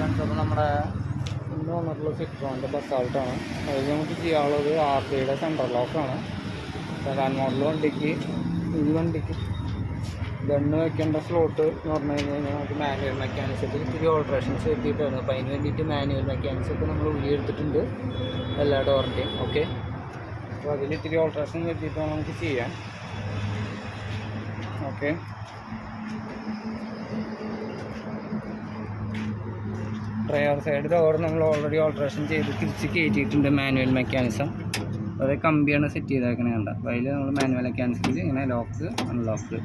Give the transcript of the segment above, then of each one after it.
Friends, അപ്പോൾ നമ്മുടെ ഇന്ന് വന്നിട്ടുള്ള സിട്രോണിൻ്റെ ബസാൾട്ടാണ്. അതിൽ നമുക്ക് ചെയ്യാനുള്ളത് RD സെൻട്രൽ ലോക്കാണ്. സെഡാൻ മോഡൽ വണ്ടിക്ക് ഈ വണ്ടിക്ക് ഗണ്ണ് വയ്ക്കേണ്ട സ്ലോട്ട് എന്ന് പറഞ്ഞു കഴിഞ്ഞാൽ നമുക്ക് മാനുവൽ മെക്കാനിസത്തിൽ ഇത്തിരി ഓൾട്രേഷൻസ് എത്തിയിട്ടായിരുന്നു. അപ്പോൾ അതിന് വേണ്ടിയിട്ട് മാനുവൽ മെക്കാനിക്സ് ഒക്കെ നമ്മൾ ഉള്ളിയെടുത്തിട്ടുണ്ട് എല്ലാ ഡോറിൻ്റെയും. ഓക്കെ, അപ്പോൾ അതിൽ ഇത്തിരി ഓൾട്രേഷൻ എത്തിയിട്ട് നമുക്ക് ചെയ്യാൻ. ഓക്കെ, ഡ്രൈവർ സൈഡ് ഡോർ നമ്മൾ ഓൾറെഡി ഓൾട്രേഷൻ ചെയ്ത് തിരിച്ച് കയറ്റിയിട്ടുണ്ട് മാനുവൽ മെക്കാനിസം. അത് കമ്പിയാണ് സെറ്റ് ചെയ്തേക്കണേ കണ്ട. അപ്പോൾ അതിൽ നമ്മൾ മാനുവൽ മെക്കാനിസത്തിൽ ഇങ്ങനെ ലോക്ക് അൺലോക്ക്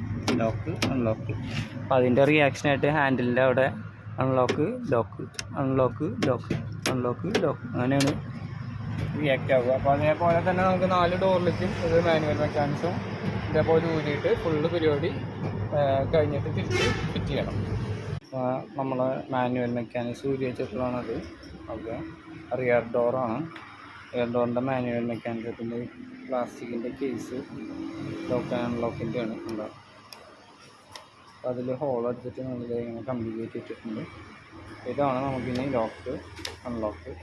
ലോക്ക് അൺലോക്ക്. അപ്പോൾ അതിൻ്റെ റിയാക്ഷനായിട്ട് ഹാൻഡിലിൻ്റെ അവിടെ unlock lock unlock lock unlock lock അങ്ങനെയാണ് റിയാക്റ്റ് ആവുക. അപ്പോൾ അതേപോലെ തന്നെ നമുക്ക് 4 ഡോറിലേക്കും ഇത് മാനുവൽ മെക്കാനിസം ഇതേപോലെ ഊരിയിട്ട് ഫുള്ള് പരിപാടി കഴിഞ്ഞിട്ട് തിരിച്ച് ഫിറ്റ് ചെയ്യണം. നമ്മൾ മാനുവൽ മെക്കാനിക്സ് ഊരി വെച്ചിട്ടുള്ളതാണത്. ഓക്കെ, റിയർ ഡോറാണ്. റിയർ ഡോറിൻ്റെ മാനുവൽ മെക്കാനിസത്തിൻ്റെ പ്ലാസ്റ്റിക്കിൻ്റെ കേസ് ലോക്ക് ആൻഡ് അൺലോക്കിൻ്റെ ആണ് ഉണ്ടാവും. അപ്പോൾ അതിൽ ഹോൾ അടിച്ചിട്ട് നമ്മൾ ഇങ്ങനെ കംപ്ലീറ്റ് ഇട്ടിട്ടുണ്ട്. ഇതാണ് നമുക്കിനി ലോക്ക് അൺലോക്ക്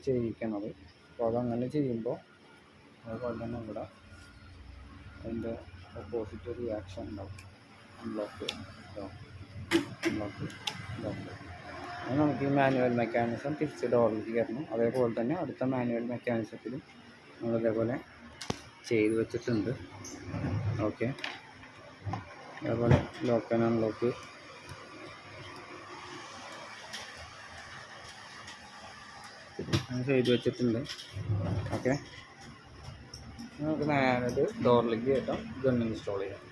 ചെയ്യിക്കണത്. അപ്പോൾ അതങ്ങനെ ചെയ്യുമ്പോൾ അതുപോലെ തന്നെ ഇവിടെ അതിൻ്റെ ഓപ്പോസിറ്റ് റിയാക്ഷൻ ഉണ്ടാവും. Unlock lock unlock lock. അത് നമുക്ക് ഈ മാനുവൽ മെക്കാനിസം തിരിച്ച് ഡോറിലേക്ക് കയറണം. അതേപോലെ തന്നെ അടുത്ത മാനുവൽ മെക്കാനിസത്തിലും നമ്മളിതേപോലെ ചെയ്ത് വെച്ചിട്ടുണ്ട്. ഓക്കെ, അതേപോലെ ലോക്ക് ആൻഡ് അൺലോക്ക് ചെയ്ത് വെച്ചിട്ടുണ്ട്. ഓക്കെ, നമുക്ക് നേരെ ഡോറിലേക്ക് കയറ്റാം, ഗൺ ഇൻസ്റ്റാൾ ചെയ്യാം.